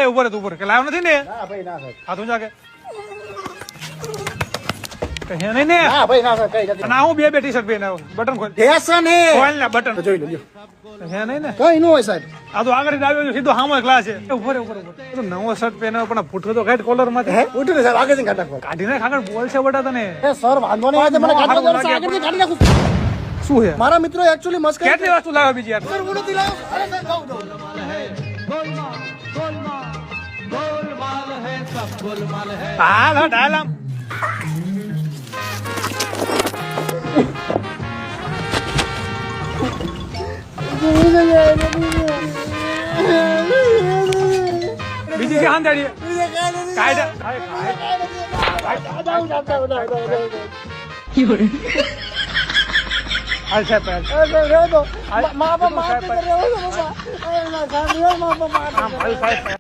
ઉપર કે લાવ નથી ને ના ભાઈ ના સાહેબ. હાથું જાકે કહે નહીં ને ના ભાઈ ના સાહેબ, કઈ નથી. ના હું બે ટી-શર્ટ પહેરીને આવ્યો બટન ખોલ ફેશન હે. ખોલ ને બટન જોઈ લો લ્યો. હે નહીં ને કઈ ન હોય સાહેબ. આ તો આગળ આવ્યો સીધો હામો ક્લાસ છે ઉપર તો નવો શર્ટ પહેર્યો પણ ફૂટો તો કાઢ કોલર માંથી હે ઉઠી ને સાહેબ આગળ કાઢ નાખો. કાઢીને આગળ બોલ છે બટા તને એ સર વાંધો નહીં આવે તો મને કાઢવા દો. આગળથી કાઢી નાખું. શું છે મારા મિત્રો એકચ્યુઅલી મસ્કરી કેટલી વસ્તુ લાવે બીજી યાર સર હું નથી લાવ્યો. અરે સાહેબ જાઉં જાઉં. હાલ હટ હાલ આમ બીજી કે હાંદાડી કાયદા હાલ સાહેબ હાલ સાહેબ